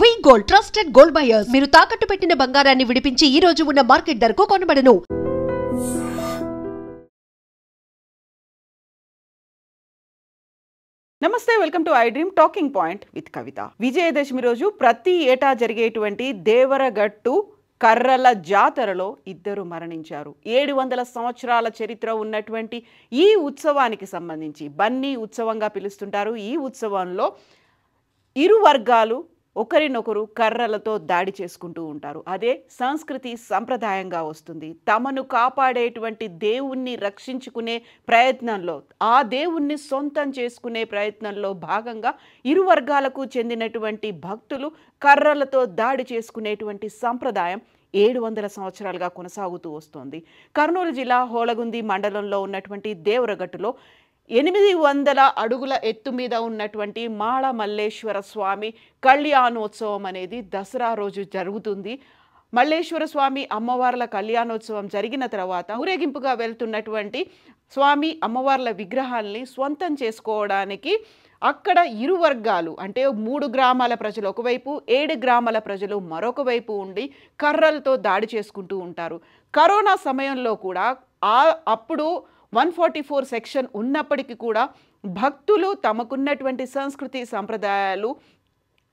వి gold trusted gold buyers మీరు తాకట్టు పెట్టిన బంగారాన్ని విడిపించి ఈ రోజు ఉన్న మార్కెట్ ధరకు కొనబడను. నమస్తే, welcome to I dream talking point with Kavitha. Vijayadashami రోజు ప్రతి ఏటా జరిగేటువంటి దేవరగట్టు కర్రల జాతరలో ఇద్దరు మరణించారు. 700 సంవత్సరాల చరిత్ర ఉన్నటువంటి ఈ ఉత్సవానికి సంబంధించి బన్నీ ఉత్సవంగా పిలుస్తుంటారు. ఈ ఉత్సవంలో ఇరు వర్గాలు ఒకరినొకరు కర్రలతో దాడి చేసుకుంటూ ఉంటారు. అదే సంస్కృతి సంప్రదాయంగా వస్తుంది. తమను కాపాడేటువంటి దేవుణ్ణి రక్షించుకునే ప్రయత్నంలో, ఆ దేవుణ్ణి సొంతం చేసుకునే ప్రయత్నంలో భాగంగా ఇరు వర్గాలకు చెందినటువంటి భక్తులు కర్రలతో దాడి చేసుకునేటువంటి సంప్రదాయం 700 సంవత్సరాలుగా కొనసాగుతూ వస్తుంది. కర్నూలు జిల్లా హోళగుంది మండలంలో ఉన్నటువంటి దేవరగట్టులో 800 అడుగుల ఎత్తు మీద ఉన్నటువంటి మాళ మల్లేశ్వర స్వామి కళ్యాణోత్సవం అనేది దసరా రోజు జరుగుతుంది. మల్లేశ్వర స్వామి అమ్మవార్ల కళ్యాణోత్సవం జరిగిన తర్వాత ఊరేగింపుగా వెళ్తున్నటువంటి స్వామి అమ్మవార్ల విగ్రహాల్ని స్వంతం చేసుకోవడానికి అక్కడ ఇరు వర్గాలు అంటే 3 గ్రామాల ప్రజలు ఒకవైపు, 7 గ్రామాల ప్రజలు మరొక వైపు ఉండి కర్రలతో దాడి చేసుకుంటూ ఉంటారు. కరోనా సమయంలో కూడా అప్పుడు 144 సెక్షన్ ఉన్నప్పటికీ కూడా భక్తులు తమకున్నటువంటి సంస్కృతి సంప్రదాయాలు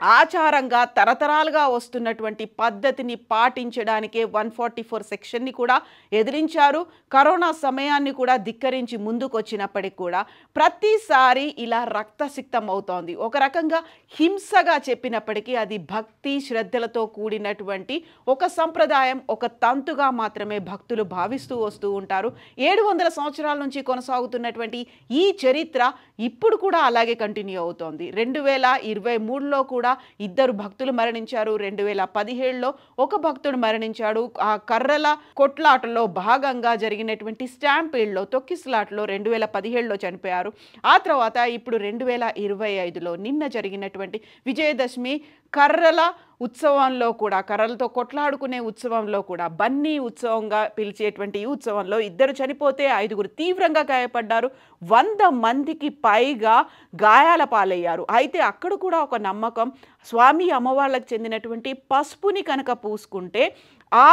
ఆచారంగా తరతరాలుగా వస్తున్నటువంటి పద్ధతిని పాటించడానికే 144 సెక్షన్ని కూడా ఎదిరించారు. కరోనా సమయాన్ని కూడా ధిక్కరించి ముందుకొచ్చినప్పటికీ కూడా ప్రతిసారి ఇలా రక్తసిక్తం అవుతోంది. ఒక రకంగా హింసగా చెప్పినప్పటికీ అది భక్తి శ్రద్ధలతో కూడినటువంటి ఒక సంప్రదాయం, ఒక తంతుగా మాత్రమే భక్తులు భావిస్తూ వస్తూ ఉంటారు. 700 సంవత్సరాల నుంచి కొనసాగుతున్నటువంటి ఈ చరిత్ర ఇప్పుడు కూడా అలాగే కంటిన్యూ అవుతోంది. 2023లో కూడా ఇద్దరు భక్తులు మరణించారు. 2017లో ఒక భక్తుడు మరణించాడు. ఆ కర్రల కొట్లాటలో భాగంగా జరిగినటువంటి స్టాంపీడ్లో, తొక్కిసలాటలో 2017లో చనిపోయారు. ఆ తర్వాత ఇప్పుడు 2025లో నిన్న జరిగినటువంటి విజయదశమి కర్రల ఉత్సవంలో కూడా, కర్రలతో కొట్లాడుకునే ఉత్సవంలో కూడా, బన్నీ ఉత్సవంగా పిలిచేటువంటి ఈ ఉత్సవంలో ఇద్దరు చనిపోతే 5గురు తీవ్రంగా గాయపడ్డారు. 100 మందికి పైగా గాయాల పాలయ్యారు. అయితే అక్కడ కూడా ఒక నమ్మకం, స్వామి అమ్మవార్లకు చెందినటువంటి పసుపుని కనుక పూసుకుంటే ఆ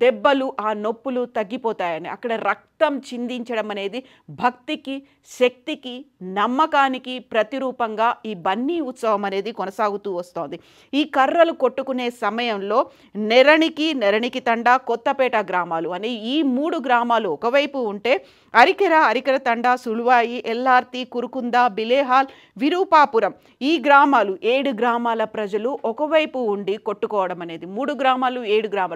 దెబ్బలు, ఆ నొప్పులు తగ్గిపోతాయని. అక్కడ రక్తం చిందించడం అనేది భక్తికి, శక్తికి, నమ్మకానికి ప్రతిరూపంగా ఈ బన్నీ ఉత్సవం అనేది కొనసాగుతూ వస్తోంది. ఈ కర్రలు కొట్టుకునే సమయంలో నెరణికి తండ, కొత్తపేట గ్రామాలు అని ఈ 3 గ్రామాలు ఒకవైపు ఉంటే అరికెర తండ, సులువాయి, ఎల్లార్తి, కురుకుంద, బిలేహాల్, విరూపాపురం ఈ గ్రామాలు 7 గ్రామాల ప్రజలు ఒకవైపు ఉండి కొట్టుకోవడం అనేది. 3 గ్రామాలు 7 గ్రామాలు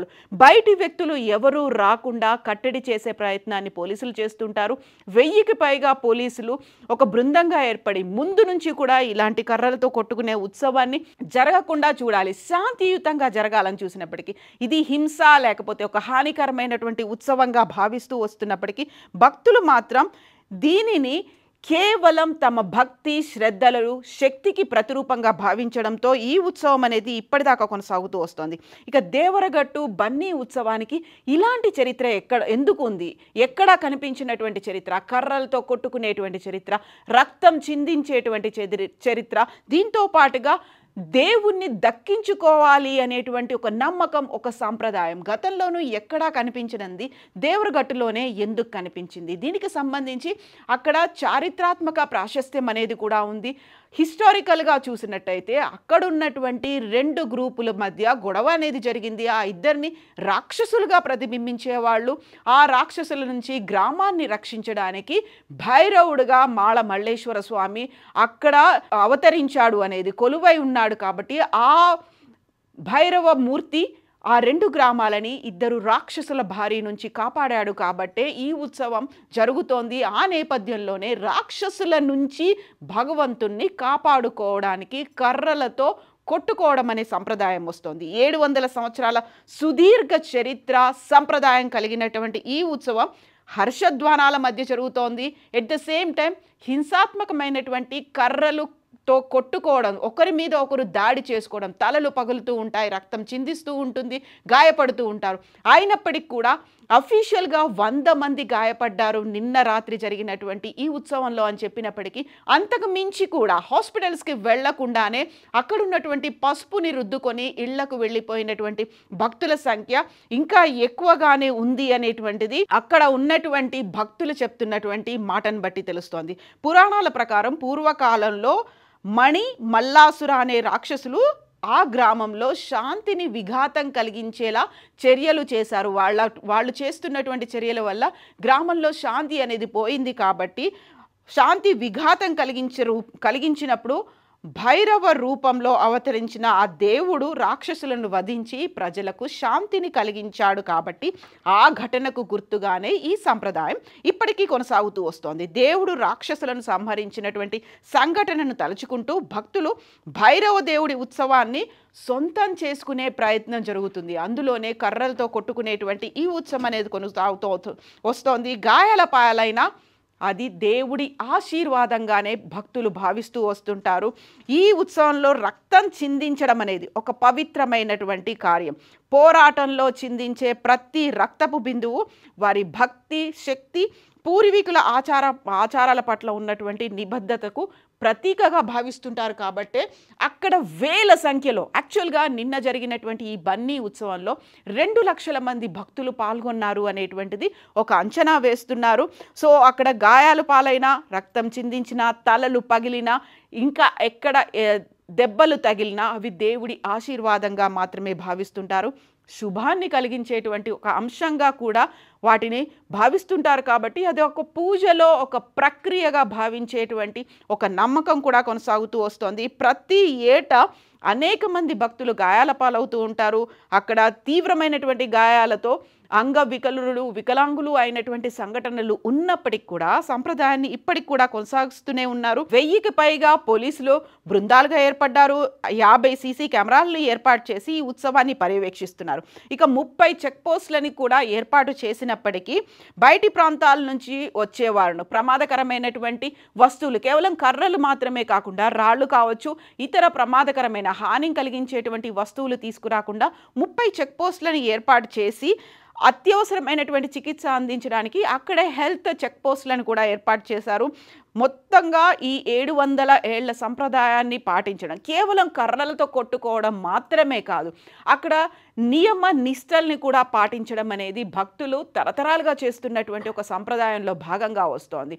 బయటి వ్యక్తులు ఎవరూ రాకుండా కట్టడి చేసే ప్రయత్నాన్ని పోలీసులు చేస్తుంటారు. 1000కి పైగా పోలీసులు ఒక బృందంగా ఏర్పడి ముందు నుంచి కూడా ఇలాంటి కర్రలతో కొట్టుకునే ఉత్సవాన్ని జరగకుండా చూడాలి, శాంతియుతంగా జరగాలని చూసినప్పటికీ ఇది హింస లేకపోతే ఒక హానికరమైనటువంటి ఉత్సవంగా భావిస్తూ వస్తున్నప్పటికీ భక్తులు మాత్రం దీనిని కేవలం తమ భక్తి శ్రద్ధలు, శక్తికి ప్రతిరూపంగా భావించడంతో ఈ ఉత్సవం అనేది ఇప్పటిదాకా కొనసాగుతూ వస్తుంది. ఇక దేవరగట్టు బన్నీ ఉత్సవానికి ఇలాంటి చరిత్ర ఎందుకు ఉంది? ఎక్కడా కనిపించినటువంటి చరిత్ర, కర్రలతో కొట్టుకునేటువంటి చరిత్ర, రక్తం చిందించేటువంటి చరిత్ర, దీంతో పాటుగా దేవుణ్ణి దక్కించుకోవాలి అనేటువంటి ఒక నమ్మకం, ఒక సాంప్రదాయం గతంలోనూ ఎక్కడా కనిపించినది దేవరగట్టులోనే ఎందుకు కనిపించింది? దీనికి సంబంధించి అక్కడ చారిత్రాత్మక ప్రాశస్త్యం అనేది కూడా ఉంది. హిస్టారికల్గా చూసినట్టయితే అక్కడ ఉన్నటువంటి 2 గ్రూపుల మధ్య గొడవ అనేది జరిగింది. ఆ ఇద్దరిని రాక్షసులుగా ప్రతిబింబించేవాళ్ళు. ఆ రాక్షసుల నుంచి గ్రామాన్ని రక్షించడానికి భైరవుడుగా మాళ మల్లేశ్వర స్వామి అక్కడ అవతరించాడు అనేది, కొలువై ఉన్నాడు. కాబట్టి ఆ భైరవ మూర్తి ఆ 2 గ్రామాలని ఇద్దరు రాక్షసుల బారి నుంచి కాపాడాడు. కాబట్టే ఈ ఉత్సవం జరుగుతోంది. ఆ నేపథ్యంలోనే రాక్షసుల నుంచి భగవంతుణ్ణి కాపాడుకోవడానికి కర్రలతో కొట్టుకోవడం అనే సంప్రదాయం వస్తుంది. 700 సంవత్సరాల సుదీర్ఘ చరిత్ర, సంప్రదాయం కలిగినటువంటి ఈ ఉత్సవం హర్షధ్వానాల మధ్య జరుగుతోంది. ఎట్ ద సేమ్ టైం హింసాత్మకమైనటువంటి కర్రలు తో కొట్టుకోవడం, ఒకరి మీద ఒకరు దాడి చేసుకోవడం, తలలు పగులుతూ ఉంటాయి, రక్తం చిందిస్తూ ఉంటుంది, గాయపడుతూ ఉంటారు. అయినప్పటికీ కూడా అఫీషియల్గా 100 మంది గాయపడ్డారు నిన్న రాత్రి జరిగినటువంటి ఈ ఉత్సవంలో అని చెప్పినప్పటికీ అంతకు మించి కూడా హాస్పిటల్స్కి వెళ్లకుండానే అక్కడ ఉన్నటువంటి పసుపుని రుద్దుకొని ఇళ్లకు వెళ్ళిపోయినటువంటి భక్తుల సంఖ్య ఇంకా ఎక్కువగానే ఉంది అనేటువంటిది అక్కడ ఉన్నటువంటి భక్తులు చెప్తున్నటువంటి మాటను బట్టి తెలుస్తోంది. పురాణాల ప్రకారం పూర్వకాలంలో మల్లాసుర అనే రాక్షసులు ఆ గ్రామంలో శాంతిని విఘాతం కలిగించేలా చర్యలు చేశారు. వాళ్ళు చేస్తున్నటువంటి చర్యల వల్ల గ్రామంలో శాంతి అనేది పోయింది. కాబట్టి శాంతి విఘాతం కలిగించినప్పుడు భైరవ రూపంలో అవతరించిన ఆ దేవుడు రాక్షసులను వధించి ప్రజలకు శాంతిని కలిగించాడు. కాబట్టి ఆ ఘటనకు గుర్తుగానే ఈ సంప్రదాయం ఇప్పటికీ కొనసాగుతూ వస్తోంది. దేవుడు రాక్షసులను సంహరించినటువంటి సంఘటనను తలుచుకుంటూ భక్తులు భైరవ దేవుడి ఉత్సవాన్ని సొంతం చేసుకునే ప్రయత్నం జరుగుతుంది. అందులోనే కర్రలతో కొట్టుకునేటువంటి ఈ ఉత్సవం అనేది కొనసాగుతూ వస్తోంది. గాయాల పాలైన అది దేవుడి ఆశీర్వాదంగానే భక్తులు భావిస్తూ వస్తుంటారు. ఈ ఉత్సవంలో రక్తం చిందించడం అనేది ఒక పవిత్రమైనటువంటి కార్యం. పోరాటంలో చిందించే ప్రతి రక్తపు బిందువు వారి భక్తి, శక్తి, పూర్వీకుల ఆచారాల పట్ల ఉన్నటువంటి నిబద్ధతకు ప్రతీకగా భావిస్తుంటారు. కాబట్టి అక్కడ వేల సంఖ్యలో యాక్చువల్గా నిన్న జరిగినటువంటి ఈ బన్నీ ఉత్సవంలో 2 లక్షల మంది భక్తులు పాల్గొన్నారు అనేటువంటిది ఒక అంచనా వేస్తున్నారు. సో అక్కడ గాయాలు పాలైన, రక్తం చిందించిన, తలలు పగిలిన, ఇంకా ఎక్కడ దెబ్బలు తగిలినా అవి దేవుడి ఆశీర్వాదంగా మాత్రమే భావిస్తుంటారు. శుభాన్ని కలిగించేటువంటి ఒక అంశంగా కూడా వాటిని భావిస్తుంటారు. కాబట్టి అది ఒక పూజలో ఒక ప్రక్రియగా భావించేటువంటి ఒక నమ్మకం కూడా కొనసాగుతూ వస్తుంది. ప్రతి ఏటా అనేక మంది భక్తులు గాయాల పాలవుతూ ఉంటారు. అక్కడ తీవ్రమైనటువంటి గాయాలతో వికలాంగులు అయినటువంటి సంఘటనలు ఉన్నప్పటికీ కూడా సంప్రదాయాన్ని ఇప్పటికి కూడా కొనసాగిస్తూనే ఉన్నారు. 1000కి పైగా పోలీసులు బృందాలుగా ఏర్పడ్డారు. 50 సీసీ కెమెరాలను ఏర్పాటు చేసి ఈ ఉత్సవాన్ని పర్యవేక్షిస్తున్నారు. ఇక 30 చెక్ పోస్టులని కూడా ఏర్పాటు చేసినప్పటికీ బయటి ప్రాంతాల నుంచి వచ్చేవారు ప్రమాదకరమైనటువంటి వస్తువులు, కేవలం కర్రలు మాత్రమే కాకుండా రాళ్లు కావచ్చు, ఇతర ప్రమాదకరమైన హాని కలిగించేటువంటి వస్తువులు తీసుకురాకుండా 30 చెక్ పోస్టులను ఏర్పాటు చేసి అత్యవసరమైనటువంటి చికిత్స అందించడానికి అక్కడే హెల్త్ చెక్ పోస్టులను కూడా ఏర్పాటు చేశారు. మొత్తంగా ఈ 700 ఏళ్ల సంప్రదాయాన్ని పాటించడం, కేవలం కర్రలతో కొట్టుకోవడం మాత్రమే కాదు, అక్కడ నియమ నిష్టల్ని కూడా పాటించడం అనేది భక్తులు తరతరాలుగా చేస్తున్నటువంటి ఒక సంప్రదాయంలో భాగంగా వస్తోంది.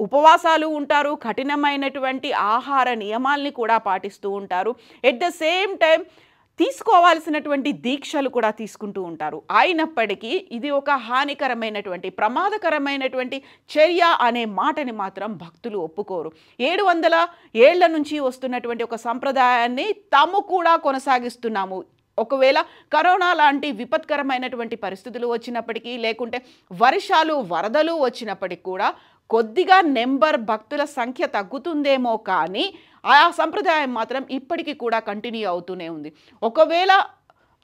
ఉపవాసాలు ఉంటారు, కఠినమైనటువంటి ఆహార నియమాల్ని కూడా పాటిస్తూ ఉంటారు. ఎట్ ద సేమ్ టైం తీసుకోవాల్సినటువంటి దీక్షలు కూడా తీసుకుంటూ ఉంటారు. అయినప్పటికీ ఇది ఒక హానికరమైనటువంటి, ప్రమాదకరమైనటువంటి చర్య అనే మాటని మాత్రం భక్తులు ఒప్పుకోరు. 700 ఏళ్ల నుంచి వస్తున్నటువంటి ఒక సంప్రదాయాన్ని తాము కూడా కొనసాగిస్తున్నాము. ఒకవేళ కరోనా లాంటి విపత్కరమైనటువంటి పరిస్థితులు వచ్చినప్పటికీ, లేకుంటే వర్షాలు, వరదలు వచ్చినప్పటికీ కూడా కొద్దిగా భక్తుల సంఖ్య తగ్గుతుందేమో కానీ ఆ సంప్రదాయం మాత్రం ఇప్పటికీ కూడా కంటిన్యూ అవుతూనే ఉంది. ఒకవేళ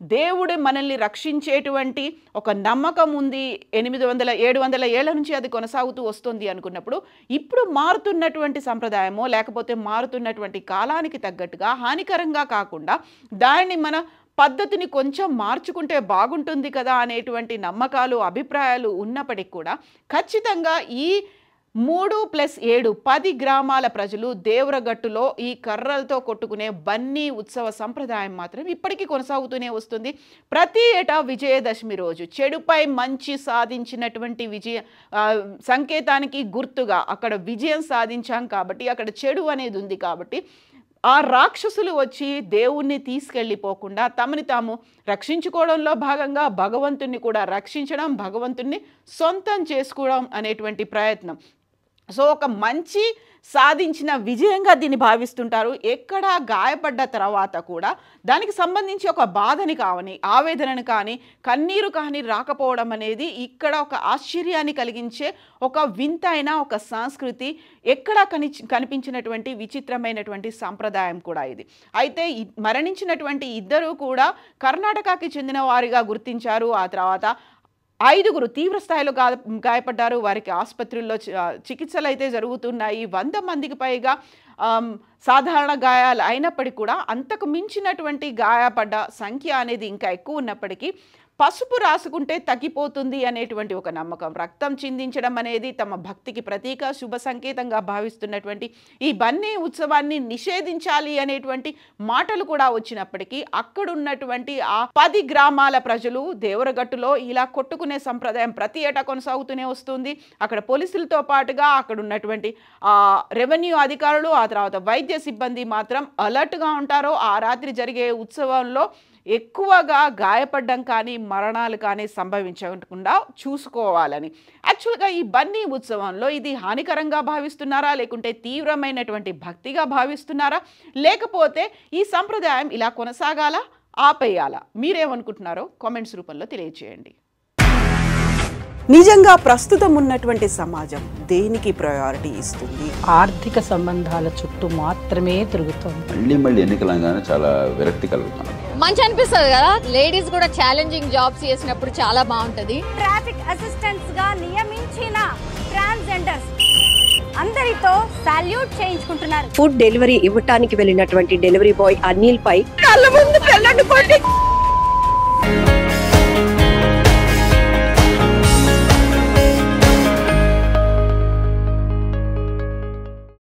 దేవుడు మనల్ని రక్షించేటువంటి ఒక నమ్మకం ఉంది, 700 ఏళ్ల నుంచి అది కొనసాగుతూ వస్తుంది అనుకున్నప్పుడు, ఇప్పుడు మారుతున్నటువంటి సంప్రదాయమో లేకపోతే మారుతున్నటువంటి కాలానికి తగ్గట్టుగా హానికరంగా కాకుండా దాన్ని మన పద్ధతిని కొంచెం మార్చుకుంటే బాగుంటుంది కదా అనేటువంటి నమ్మకాలు, అభిప్రాయాలు ఉన్నప్పటికీ కూడా ఖచ్చితంగా ఈ 3+7 10 గ్రామాల ప్రజలు దేవరగట్టులో ఈ కర్రలతో కొట్టుకునే బన్నీ ఉత్సవ సంప్రదాయం మాత్రం ఇప్పటికీ కొనసాగుతూనే వస్తుంది. ప్రతి ఏటా విజయదశమి రోజు చెడుపై మంచి సాధించినటువంటి సంకేతానికి గుర్తుగా అక్కడ విజయం సాధించాం కాబట్టి, అక్కడ చెడు అనేది ఉంది కాబట్టి ఆ రాక్షసులు వచ్చి దేవుణ్ణి తీసుకెళ్ళిపోకుండా తమని తాము రక్షించుకోవడంలో భాగంగా భగవంతుణ్ణి కూడా రక్షించడం, భగవంతుణ్ణి సొంతం చేసుకోవడం అనేటువంటి ప్రయత్నం. సో ఒక మంచి సాధించిన విజయంగా దీన్ని భావిస్తుంటారు. ఎక్కడ గాయపడ్డ తర్వాత కూడా దానికి సంబంధించి ఒక బాధని కానీ, ఆవేదనను కానీ, కన్నీరు కానీ రాకపోవడం అనేది ఇక్కడ ఒక ఆశ్చర్యాన్ని కలిగించే ఒక వింతైన ఒక సంస్కృతి, ఎక్కడా కనిపించినటువంటి విచిత్రమైనటువంటి సంప్రదాయం కూడా ఇది. అయితే మరణించినటువంటి ఇద్దరు కూడా కర్ణాటకకి చెందిన వారిగా గుర్తించారు. ఆ తర్వాత 5 తీవ్ర స్థాయిలో గాయపడ్డారు. వారికి ఆసుపత్రుల్లో చికిత్సలు అయితే జరుగుతున్నాయి. 100 మందికి పైగా సాధారణ గాయాలు అయినప్పటికీ కూడా అంతకు మించినటువంటి గాయపడ్డ సంఖ్య అనేది ఇంకా ఎక్కువ ఉన్నప్పటికీ పసుపు రాసుకుంటే తగ్గిపోతుంది అనేటువంటి ఒక నమ్మకం. రక్తం చిందించడం అనేది తమ భక్తికి ప్రతీక, శుభ సంకేతంగా భావిస్తున్నటువంటి ఈ బన్నీ ఉత్సవాన్ని నిషేధించాలి అనేటువంటి మాటలు కూడా వచ్చినప్పటికీ అక్కడున్నటువంటి ఆ 10 గ్రామాల ప్రజలు దేవరగట్టులో ఇలా కొట్టుకునే సంప్రదాయం ప్రతి ఏటా కొనసాగుతూనే వస్తుంది. అక్కడ పోలీసులతో పాటుగా అక్కడ ఉన్నటువంటి రెవెన్యూ అధికారులు, ఆ తర్వాత వైద్య సిబ్బంది మాత్రం అలర్ట్గా ఉంటారు. ఆ రాత్రి జరిగే ఉత్సవంలో ఎక్కువగా గాయపడడం కానీ మరణాలు కానీ సంభవించకుండా చూసుకోవాలని. యాక్చువల్గా ఈ బన్నీ ఉత్సవంలో ఇది హానికరంగా భావిస్తున్నారా, లేకుంటే తీవ్రమైనటువంటి భక్తిగా భావిస్తున్నారా, లేకపోతే ఈ సంప్రదాయం ఇలా కొనసాగాలా, ఆపేయాలా? మీరేమనుకుంటున్నారో కామెంట్స్ రూపంలో తెలియజేయండి. నిజంగా ప్రస్తుతం ఉన్నటువంటి సమాజం దేనికి ప్రయారిటీ ఇస్తుంది? ఆర్థిక సంబంధాల చుట్టూ మాత్రమే తిరుగుతుంది. మళ్ళీ ఎన్నికలంగానే చాలా విరక్తి కలుగుతుంది. మంచి అనిపిస్తుంది కదా, లేడీస్ కూడా ఛాలెంజింగ్ జాబ్స్ చేసినప్పుడు చాలా బాగుంటది. ట్రాఫిక్ అసిస్టెంట్స్ గా నియమించిన ట్రాన్స్జెండర్స్ అందరితో సాల్యూట్ చేయించుకుంటున్నారు. ఫుడ్ డెలివరీ ఇవ్వటానికి వెళ్ళినటువంటి డెలివరీ బాయ్ అనిల్ పై కళ్ళ ముందు పెళ్ళండి కొట్టి